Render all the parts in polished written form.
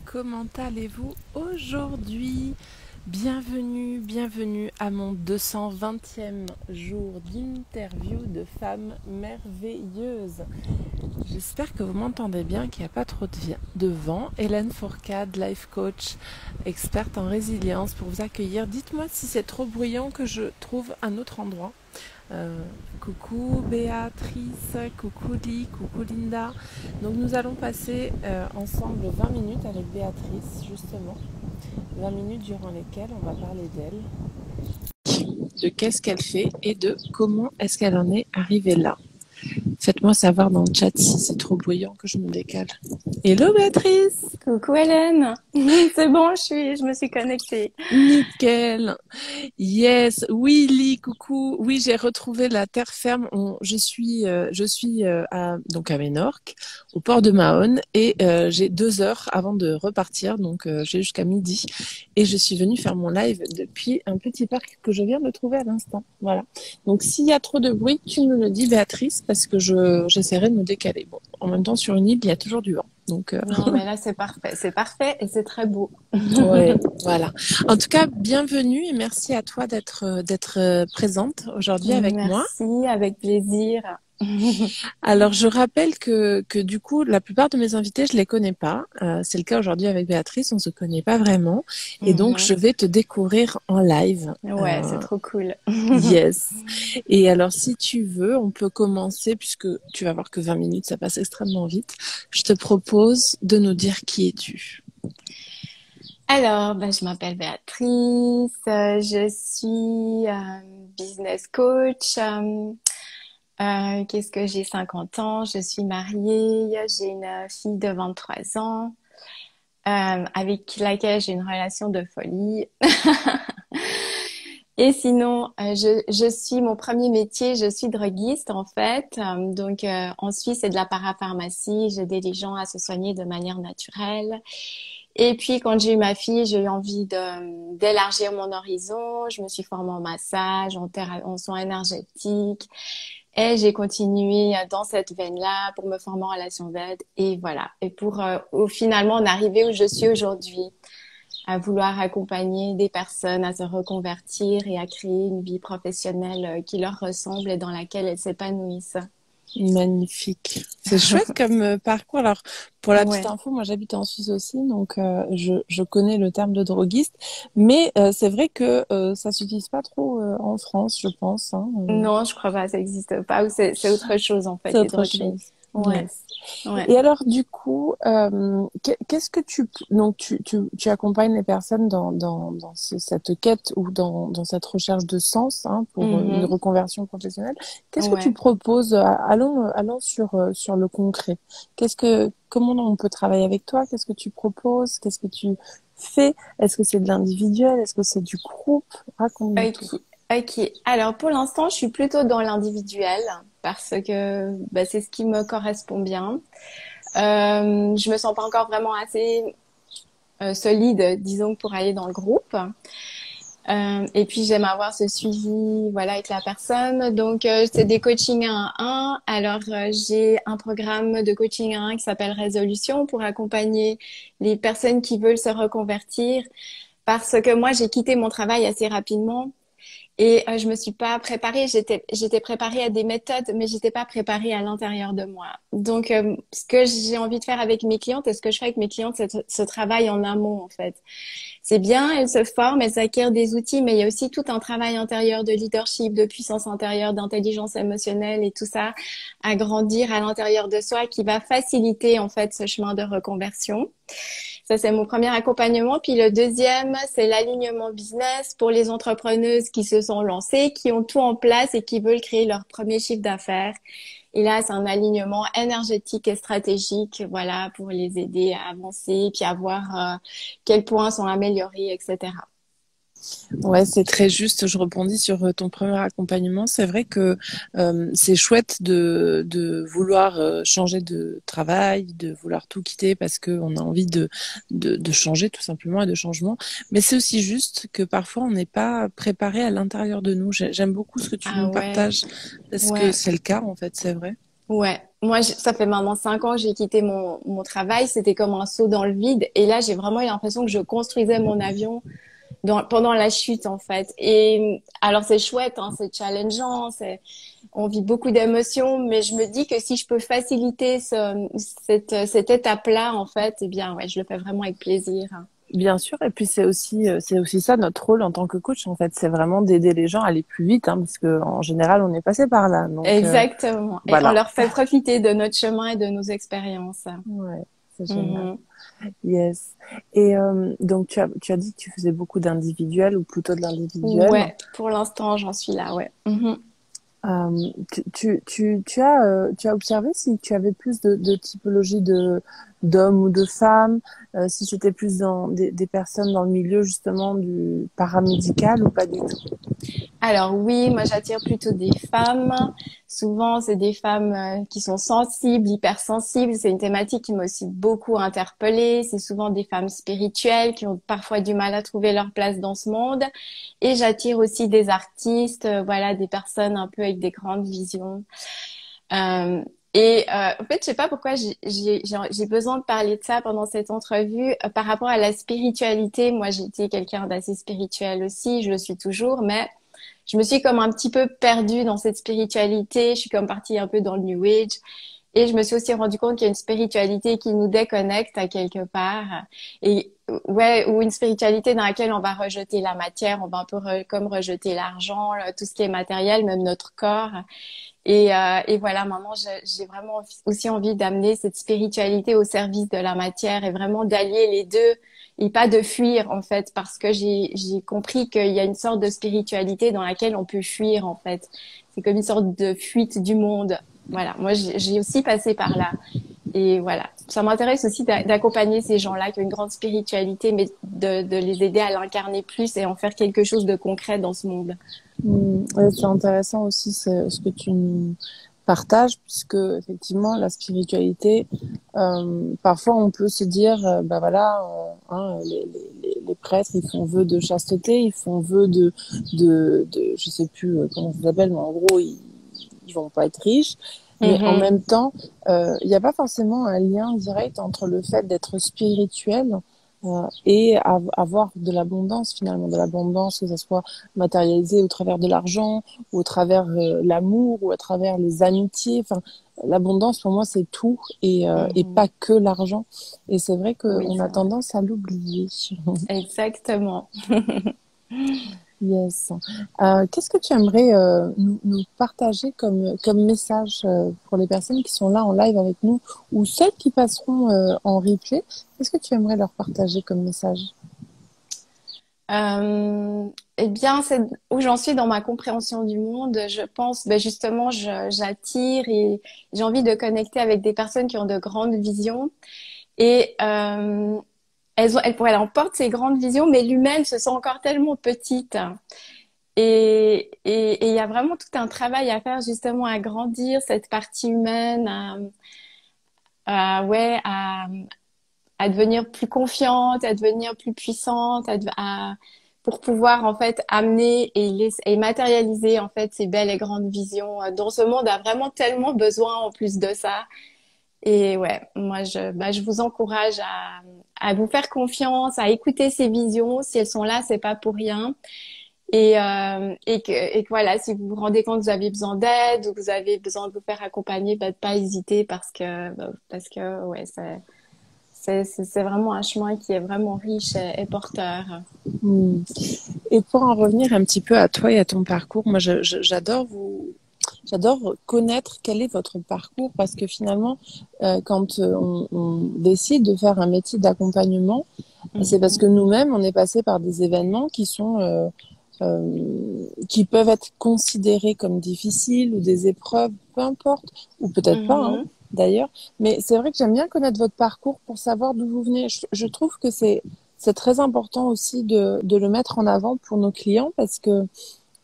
comment allez-vous aujourd'hui? Bienvenue à mon 220e jour d'interview de femmes merveilleuses. J'espère que vous m'entendez bien, qu'il n'y a pas trop de vent. Hélène Fourcade, life coach, experte en résilience pour vous accueillir. Dites-moi si c'est trop bruyant que je trouve un autre endroit. Coucou Béatrice, coucou Lee, coucou Linda. Donc nous allons passer ensemble 20 minutes avec Béatrice justement. 20 minutes durant lesquelles on va parler d'elle, de qu'est-ce qu'elle fait et de comment est-ce qu'elle en est arrivée là. Faites-moi savoir dans le chat si c'est trop bruyant que je me décale. Hello Béatrice! Coucou Hélène, c'est bon, je me suis connectée. Nickel! Yes, oui, Lee, coucou. Oui, j'ai retrouvé la terre ferme. Donc à Ménorque, au port de Mahon, et j'ai 2 heures avant de repartir, donc j'ai jusqu'à midi. Et je suis venue faire mon live depuis un petit parc que je viens de trouver à l'instant. Voilà. Donc s'il y a trop de bruit, tu me le dis, Béatrice, parce que j'essaierai de me décaler. Bon, en même temps, sur une île, il y a toujours du vent. Donc, Non, mais là c'est parfait et c'est très beau. ouais, voilà. En tout cas, bienvenue et merci à toi d'être présente aujourd'hui avec moi. Merci, avec plaisir. Alors, je rappelle que du coup, la plupart de mes invités, je les connais pas. C'est le cas aujourd'hui avec Béatrice, on se connaît pas vraiment. Et donc, je Mhm. vais te découvrir en live. Ouais, c'est trop cool. Yes. Et alors, si tu veux, on peut commencer, puisque tu vas voir que 20 minutes, ça passe extrêmement vite. Je te propose de nous dire qui es-tu. Alors, je m'appelle Béatrice, je suis business coach. Qu'est-ce que j'ai 50 ans, je suis mariée, j'ai une fille de 23 ans. Avec laquelle j'ai une relation de folie. Et sinon, je suis mon premier métier, je suis droguiste en fait. En Suisse, c'est de la parapharmacie. J'aide les gens à se soigner de manière naturelle. Et puis, quand j'ai eu ma fille, j'ai eu envie d'élargir mon horizon. Je me suis formée en massage, en soins énergétiques. Et j'ai continué dans cette veine-là pour me former en relation d'aide. Et voilà. Et pour finalement en arriver où je suis aujourd'hui, à vouloir accompagner des personnes à se reconvertir et à créer une vie professionnelle qui leur ressemble et dans laquelle elles s'épanouissent. Magnifique. C'est chouette comme parcours. Alors, pour la petite Ouais. info, moi j'habite en Suisse aussi, donc je connais le terme de droguiste, mais c'est vrai que ça s'utilise pas trop en France, je pense. Hein. Non, je crois pas, ça n'existe pas. Ou c'est autre chose en C'est fait, les autre drogueries. chose. Ouais, Yes. ouais. Et alors, du coup, qu'est-ce que donc tu accompagnes les personnes dans cette quête ou dans cette recherche de sens hein, pour une Mhm. reconversion professionnelle. Qu'est-ce que tu Ouais. proposes? Allons sur le concret. Comment on peut travailler avec toi? Qu'est-ce que tu proposes? Qu'est-ce que tu fais? Est-ce que c'est de l'individuel? Est-ce que c'est du groupe? Raconte-moi tout. Ok. Ok. Alors pour l'instant, je suis plutôt dans l'individuel parce que c'est ce qui me correspond bien. Je me sens pas encore vraiment assez solide, disons, pour aller dans le groupe. Et puis j'aime avoir ce suivi, voilà, avec la personne. C'est des coachings 1 à 1. Alors j'ai un programme de coaching 1 qui s'appelle Résolution pour accompagner les personnes qui veulent se reconvertir. Parce que moi j'ai quitté mon travail assez rapidement. Et je me suis pas préparée. J'étais préparée à des méthodes, mais j'étais pas préparée à l'intérieur de moi. Ce que j'ai envie de faire avec mes clientes et ce que je fais avec mes clientes, c'est ce travail en amont en fait. C'est bien, elles se forment, elles acquièrent des outils, mais il y a aussi tout un travail intérieur de leadership, de puissance intérieure, d'intelligence émotionnelle et tout ça à grandir à l'intérieur de soi qui va faciliter en fait ce chemin de reconversion. Ça, c'est mon premier accompagnement. Puis le deuxième, c'est l'alignement business pour les entrepreneuses qui se sont lancées, qui ont tout en place et qui veulent créer leur premier chiffre d'affaires. Et là, c'est un alignement énergétique et stratégique, voilà, pour les aider à avancer, puis à voir quels points sont améliorés, etc. Ouais, c'est très juste. Je rebondis sur ton premier accompagnement. C'est vrai que c'est chouette de vouloir changer de travail, de vouloir tout quitter parce qu'on a envie de changer tout simplement et de changement. Mais c'est aussi juste que parfois on n'est pas préparé à l'intérieur de nous. J'aime beaucoup ce que tu Ah nous ouais, partages parce que ouais. c'est le cas en fait, c'est vrai. Ouais, moi, ça fait maintenant 5 ans que j'ai quitté mon travail. C'était comme un saut dans le vide. Et là, j'ai vraiment eu l'impression que je construisais mon avion pendant la chute, en fait. Et alors, c'est chouette, hein, c'est challengeant, on vit beaucoup d'émotions, mais je me dis que si je peux faciliter cette étape-là, en fait, eh bien, ouais, je le fais vraiment avec plaisir. Bien sûr, et puis c'est aussi ça notre rôle en tant que coach en fait, c'est vraiment d'aider les gens à aller plus vite, hein, parce que en général on est passé par là, donc Exactement. Et on voilà. leur fait profiter de notre chemin et de nos expériences. Ouais, c'est génial. Mhm. Yes. Et donc tu as dit que tu faisais beaucoup d'individuel ou plutôt de l'individuel. Ouais, pour l'instant, j'en suis là, ouais. Mhm. Tu as observé si tu avais plus de typologie d'hommes ou de femmes, si c'était plus dans des personnes dans le milieu justement du paramédical ou pas du tout. Alors oui, moi j'attire plutôt des femmes. Souvent, c'est des femmes qui sont sensibles, hypersensibles. C'est une thématique qui m'a aussi beaucoup interpellée. C'est souvent des femmes spirituelles qui ont parfois du mal à trouver leur place dans ce monde. Et j'attire aussi des artistes, voilà, des personnes un peu avec des grandes visions. Euh, en fait, je sais pas pourquoi j'ai besoin de parler de ça pendant cette entrevue. Par rapport à la spiritualité, moi j'étais quelqu'un d'assez spirituel aussi, je le suis toujours, mais je me suis comme un petit peu perdue dans cette spiritualité. Je suis comme partie un peu dans le New Age. Et je me suis aussi rendu compte qu'il y a une spiritualité qui nous déconnecte à quelque part. Et ouais, ou une spiritualité dans laquelle on va rejeter la matière, on va un peu comme rejeter l'argent, tout ce qui est matériel, même notre corps. Et voilà, maintenant, j'ai vraiment aussi envie d'amener cette spiritualité au service de la matière et vraiment d'allier les deux et pas de fuir, en fait, parce que j'ai compris qu'il y a une sorte de spiritualité dans laquelle on peut fuir, en fait. C'est comme une sorte de fuite du monde. Voilà, moi, j'ai aussi passé par là. Et voilà, ça m'intéresse aussi d'accompagner ces gens-là qui ont une grande spiritualité, mais de les aider à l'incarner plus et en faire quelque chose de concret dans ce monde. Ouais, c'est intéressant aussi ce que tu nous partages, puisque effectivement la spiritualité, parfois on peut se dire, bah voilà, hein, les prêtres ils font vœu de chasteté, ils font vœu je sais plus comment ça s'appelle, mais en gros ils vont pas être riches. Mais en Mhm. même temps, il n'y a pas forcément un lien direct entre le fait d'être spirituel et avoir de l'abondance finalement, de l'abondance que ça soit matérialisé au travers de l'argent ou au travers l'amour ou à travers les amitiés. Enfin, l'abondance pour moi c'est tout et Mhm. pas que l'argent. Et c'est vrai Oui, qu'on a c'est vrai. tendance à l'oublier. Exactement. Yes. Qu'est-ce que tu aimerais nous partager comme message pour les personnes qui sont là en live avec nous ou celles qui passeront en replay? Qu'est-ce que tu aimerais leur partager comme message? Eh bien, c'est où j'en suis dans ma compréhension du monde. Je pense, ben justement, j'attire et j'ai envie de connecter avec des personnes qui ont de grandes visions. Et elles emportent ces grandes visions, mais l'humaine se sent encore tellement petite. Et il y a vraiment tout un travail à faire justement à grandir cette partie humaine, ouais, à devenir plus confiante, à devenir plus puissante, pour pouvoir en fait amener et matérialiser en fait ces belles et grandes visions dont ce monde a vraiment tellement besoin en plus de ça. Et ouais, moi je vous encourage à vous faire confiance, à écouter ces visions. Si elles sont là, c'est pas pour rien. Et que voilà, si vous vous rendez compte que vous avez besoin d'aide ou que vous avez besoin de vous faire accompagner, bah, de pas hésiter parce que ouais, c'est vraiment un chemin qui est vraiment riche et porteur. Hmm. Et pour en revenir un petit peu à toi et à ton parcours, moi j'adore connaître quel est votre parcours parce que finalement, quand on décide de faire un métier d'accompagnement, c'est parce que Mhm, nous-mêmes, on est passé par des événements qui peuvent être considérés comme difficiles ou des épreuves, peu importe, ou peut-être pas, hein, mhm. d'ailleurs. Mais c'est vrai que j'aime bien connaître votre parcours pour savoir d'où vous venez. Je trouve que c'est très important aussi de le mettre en avant pour nos clients parce que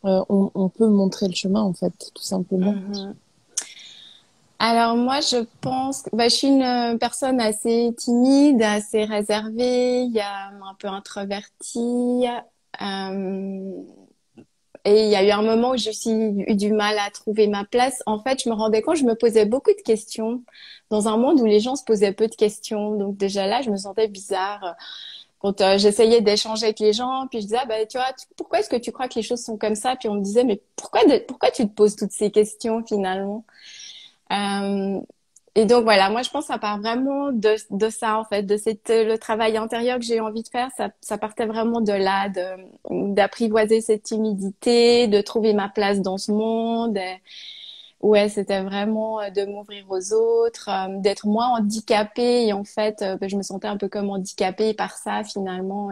on peut montrer le chemin en fait, tout simplement. Mhm. Alors moi, je pense, bah, je suis une personne assez timide, assez réservée, il y a un peu introvertie. Euh, Et il y a eu un moment où j'ai aussi eu du mal à trouver ma place. En fait, je me rendais compte, je me posais beaucoup de questions dans un monde où les gens se posaient peu de questions. Donc déjà là, je me sentais bizarre quand j'essayais d'échanger avec les gens. Puis je disais, ah, bah, tu vois, pourquoi est-ce que tu crois que les choses sont comme ça? Puis on me disait, mais pourquoi tu te poses toutes ces questions finalement? Euh, et donc voilà, moi je pense que ça part vraiment de ça en fait, de le travail intérieur que j'ai envie de faire, ça partait vraiment de là, d'apprivoiser cette timidité, de trouver ma place dans ce monde. Ouais, c'était vraiment de m'ouvrir aux autres, d'être moins handicapée et en fait, je me sentais un peu comme handicapée par ça finalement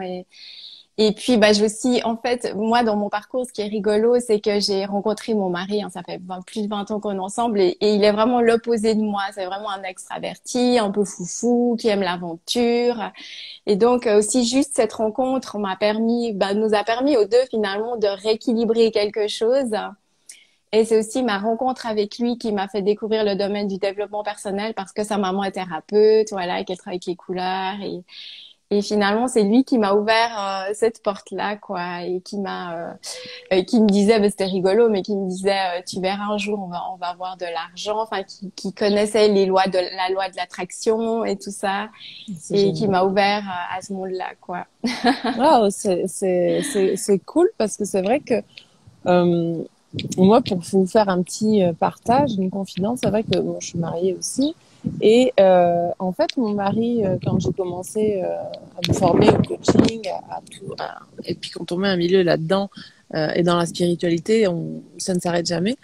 et puis, bah, j'ai aussi, en fait, moi, dans mon parcours, ce qui est rigolo, c'est que j'ai rencontré mon mari, hein, ça fait plus de 20 ans qu'on est ensemble, et il est vraiment l'opposé de moi. C'est vraiment un extraverti, un peu foufou, qui aime l'aventure. Et donc, aussi, juste cette rencontre nous a permis aux deux, finalement, de rééquilibrer quelque chose. Et c'est aussi ma rencontre avec lui qui m'a fait découvrir le domaine du développement personnel parce que sa maman est thérapeute, voilà, et qu'elle travaille avec les couleurs et finalement, c'est lui qui m'a ouvert cette porte-là, quoi, et qui me disait, bah, c'était rigolo, mais qui me disait, tu verras un jour, on va avoir de l'argent, enfin, qui connaissait la loi de l'attraction et tout ça, C'est et qui génial. m'a ouvert à ce monde-là, quoi. Waouh, c'est cool parce que c'est vrai que euh, moi, pour vous faire un petit partage, une confidence, c'est vrai que moi, je suis mariée aussi. Et en fait, mon mari, quand j'ai commencé à me former au coaching, à tout, et puis quand on met un milieu là-dedans et dans la spiritualité, ça ne s'arrête jamais.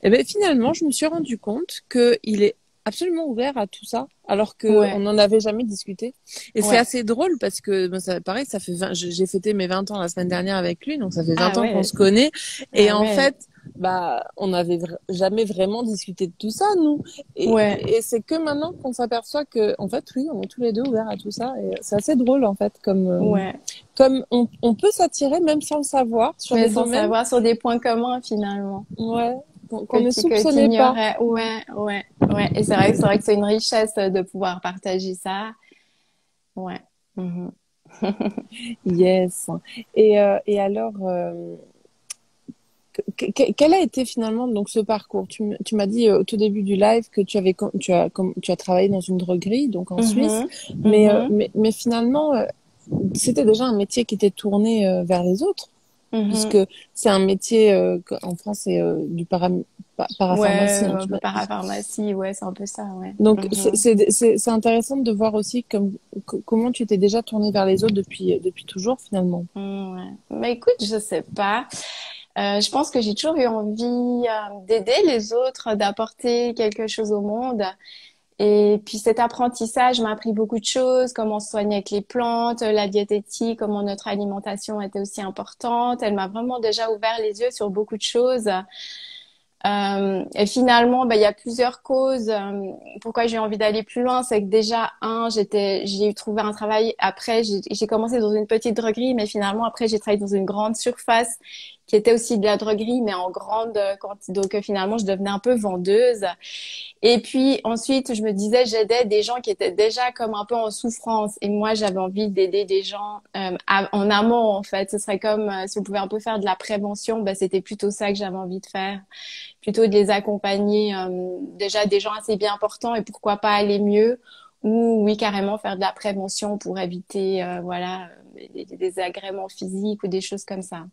Et ben finalement, je me suis rendu compte qu'il est absolument ouvert à tout ça, alors qu'on Ouais, n'en avait jamais discuté. Et c'est ouais. assez drôle parce que ben, ça, pareil, ça fait j'ai fêté mes 20 ans la semaine dernière avec lui, donc ça fait 20 Ah ans qu'on ouais, se connaît. Et ah en ouais, fait, bah, on n'avait jamais vraiment discuté de tout ça, nous. ouais. Et c'est que maintenant qu'on s'aperçoit que, en fait, oui, on est tous les deux ouverts à tout ça. Et c'est assez drôle, en fait, Ouais, comme on peut s'attirer, même sans le savoir, sur mais des sans domaines, savoir sur des points communs finalement ouais, qu'on ne que tu soupçonnait pas. ignorais. Ouais, ouais, ouais. Et c'est vrai que c'est une richesse de pouvoir partager ça. Ouais. Mhm. Yes. Et alors, quel a été finalement donc ce parcours? Tu m'as dit au tout début du live que tu as travaillé dans une droguerie, donc en Suisse, Mhm. Mhm. mais finalement, c'était déjà un métier qui était tourné vers les autres, puisque Mhm. c'est un métier en France, c'est du parapharmacie, Ouais, hein, un tu peu m'as dit. parapharmacie, ouais, c'est un peu ça, ouais. Donc Mhm. c'est intéressant de voir aussi comment tu t'es déjà tourné vers les autres depuis toujours finalement. Ouais. Mais écoute, je sais pas. Je pense que j'ai toujours eu envie d'aider les autres, d'apporter quelque chose au monde. Et puis cet apprentissage m'a appris beaucoup de choses, comment se soigner avec les plantes, la diététique, comment notre alimentation était aussi importante. Elle m'a vraiment déjà ouvert les yeux sur beaucoup de choses. Et finalement, il y a plusieurs causes. Pourquoi j'ai envie d'aller plus loin, c'est que déjà, j'ai trouvé un travail. Après, j'ai commencé dans une petite droguerie, mais finalement, après, j'ai travaillé dans une grande surface qui était aussi de la droguerie, mais en grande quantité. Donc, finalement, je devenais un peu vendeuse. Et puis ensuite, je me disais, j'aidais des gens qui étaient déjà comme un peu en souffrance. Et moi, j'avais envie d'aider des gens en amont, en fait. Ce serait comme si on pouvait un peu faire de la prévention. Ben, c'était plutôt ça que j'avais envie de faire. Plutôt de les accompagner déjà des gens assez bien portants et pourquoi pas aller mieux. Ou oui, carrément faire de la prévention pour éviter voilà, des désagréments physiques ou des choses comme ça.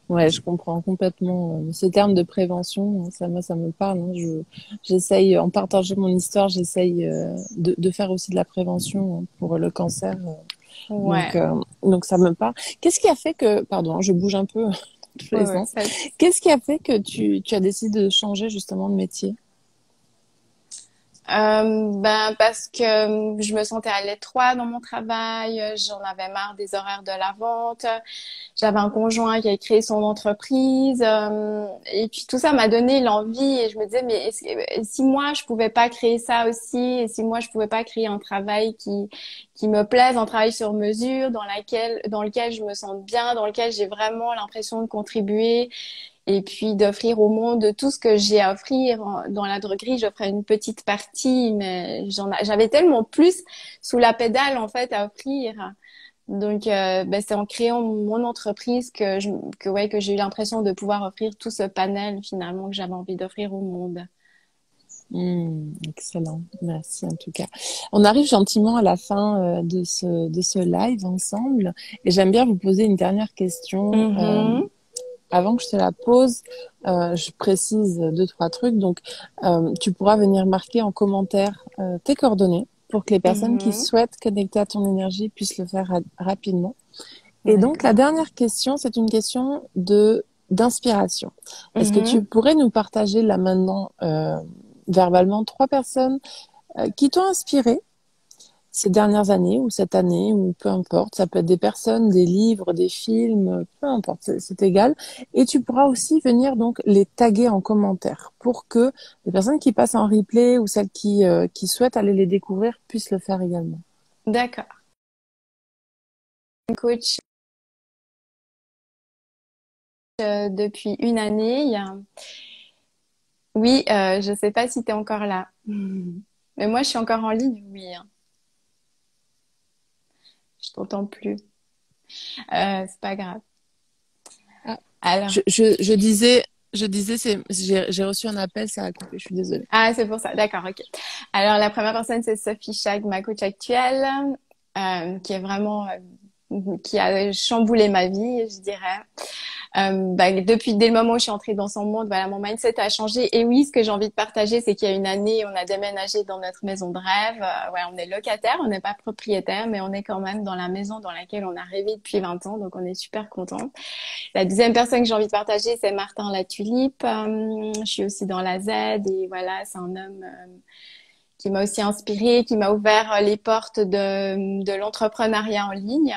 Ouais, je comprends complètement ce terme de prévention. Moi, ça me parle. Hein. J'essaye, en partageant mon histoire, j'essaye de faire aussi de la prévention pour le cancer. Donc, Ouais, euh, donc ça me parle. Qu'est-ce qui a fait que, pardon, hein, je bouge un peu dans tous ouais, les ouais. sens. Qu'est-ce qui a fait que tu as décidé de changer justement de métier? Ben parce que je me sentais à l'étroit dans mon travail, j'en avais marre des horaires de la vente. J'avais un conjoint qui a créé son entreprise et puis tout ça m'a donné l'envie et je me disais mais si moi je pouvais pas créer ça aussi et si moi je pouvais pas créer un travail qui me plaise, un travail sur mesure dans lequel je me sente bien, dans lequel j'ai vraiment l'impression de contribuer et puis d'offrir au monde tout ce que j'ai à offrir. Dans la droguerie, j'offrais une petite partie, mais j'avais tellement plus sous la pédale en fait à offrir. Donc, c'est en créant mon entreprise que j'ai eu l'impression de pouvoir offrir tout ce panel finalement que j'avais envie d'offrir au monde. Excellent, merci en tout cas. On arrive gentiment à la fin de ce live ensemble et j'aime bien vous poser une dernière question. Mhm, Avant que je te la pose, je précise deux, trois trucs. Donc, tu pourras venir marquer en commentaire tes coordonnées pour que les personnes qui mhm, souhaitent connecter à ton énergie puissent le faire rapidement. Et donc, la d'accord. dernière question, c'est une question d'inspiration. Est-ce que tu Mhm. pourrais nous partager là maintenant, verbalement, trois personnes qui t'ont inspiré ces dernières années ou cette année ou peu importe. Ça peut être des personnes, des livres, des films, peu importe, c'est égal. Et tu pourras aussi venir donc les taguer en commentaire pour que les personnes qui passent en replay ou celles qui souhaitent aller les découvrir puissent le faire également. D'accord. Coach depuis une année. Oui, je sais pas si tu es encore là. Mais moi, je suis encore en ligne, oui, hein. Je t'entends plus. C'est pas grave. Ah, Alors, je disais, j'ai reçu un appel, ça a coupé, je suis désolée. ah, c'est pour ça. D'accord, ok. Alors, la première personne, c'est Sophie Chag, ma coach actuelle, qui est vraiment, qui a chamboulé ma vie, je dirais. Dès le moment où je suis entrée dans son monde, voilà, mon mindset a changé. Et oui, ce que j'ai envie de partager, c'est qu'il y a une année, on a déménagé dans notre maison de rêve. Ouais, on est locataire, on n'est pas propriétaire, mais on est quand même dans la maison dans laquelle on a rêvé depuis 20 ans, donc on est super contents. La deuxième personne que j'ai envie de partager, c'est Martin Latulipe. Je suis aussi dans la Z et voilà, c'est un homme qui m'a aussi inspiré, qui m'a ouvert les portes de l'entrepreneuriat en ligne.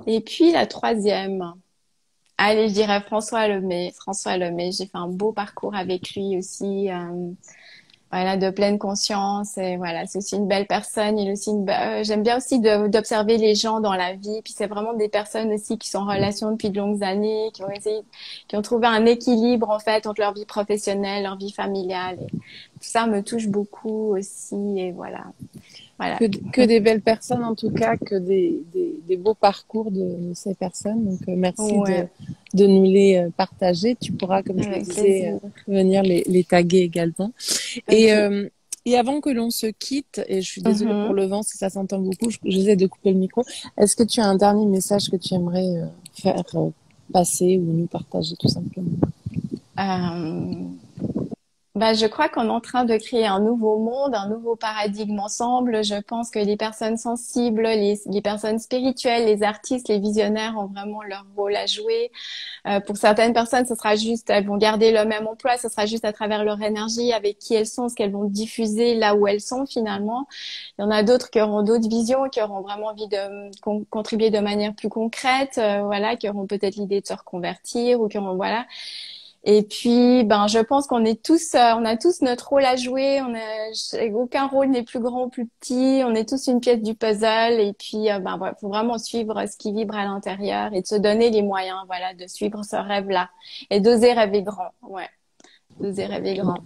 Et puis la troisième. Allez, je dirais François Lemay. François Lemay, j'ai fait un beau parcours avec lui aussi, voilà, de pleine conscience. Et voilà, c'est aussi une belle personne. Il est aussi j'aime bien aussi d'observer les gens dans la vie. Puis c'est vraiment des personnes aussi qui sont en relation depuis de longues années, qui ont trouvé un équilibre en fait entre leur vie professionnelle, leur vie familiale. Et tout ça me touche beaucoup aussi. Et voilà, voilà. Que des belles personnes en tout cas, que des beaux parcours de ces personnes. Donc merci Ouais, de nous les partager. Tu pourras, comme je le avec disais, plaisir. venir les taguer également. Et, Ok. et avant que l'on se quitte, et je suis désolée pour Mhm. le vent si ça s'entend beaucoup, j'essaie de couper le micro. Est-ce que tu as un dernier message que tu aimerais faire passer ou nous partager tout simplement? Euh, je crois qu'on est en train de créer un nouveau monde, un nouveau paradigme ensemble. Je pense que les personnes sensibles, les personnes spirituelles, les artistes, les visionnaires ont vraiment leur rôle à jouer. Pour certaines personnes, ce sera juste, elles vont garder le même emploi, ce sera juste à travers leur énergie, avec qui elles sont, ce qu'elles vont diffuser là où elles sont finalement. Il y en a d'autres qui auront d'autres visions, qui auront vraiment envie de contribuer de manière plus concrète, voilà, qui auront peut-être l'idée de se reconvertir ou qui auront, voilà. Et puis, je pense qu'on est tous, on a tous notre rôle à jouer. Aucun rôle n'est plus grand ou plus petit. On est tous une pièce du puzzle. Et puis, voilà, faut vraiment suivre ce qui vibre à l'intérieur et de se donner les moyens, voilà, de suivre ce rêve-là et d'oser rêver grand. Ouais, d'oser rêver grand.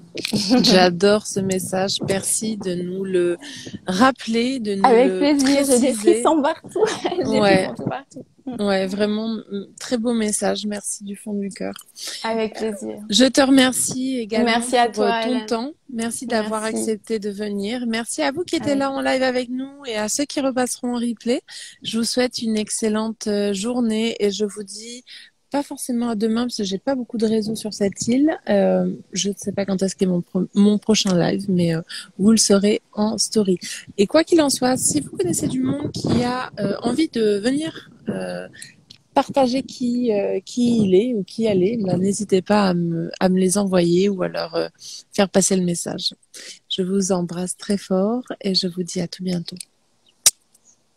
J'adore ce message. Merci de nous le rappeler, de nous Avec le plaisir. J'ai des préciser. frissons partout. J'ai des Ouais, frissons tout partout. ouais, vraiment très beau message. Merci du fond du cœur. Avec plaisir. Je te remercie également Merci à pour toi, ton Hélène. temps. Merci d'avoir Merci. accepté de venir. Merci à vous qui étiez Avec. là en live avec nous et à ceux qui repasseront en replay. Je vous souhaite une excellente journée et je vous dis pas forcément à demain parce que j'ai pas beaucoup de réseaux sur cette île. Je ne sais pas quand est-ce qu'est mon prochain live, mais vous le saurez en story. Et quoi qu'il en soit, si vous connaissez du monde qui a envie de venir partager qui il est ou qui elle est, ben, n'hésitez pas à me les envoyer ou à leur faire passer le message. Je vous embrasse très fort et je vous dis à tout bientôt.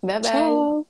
Bye bye. Ciao!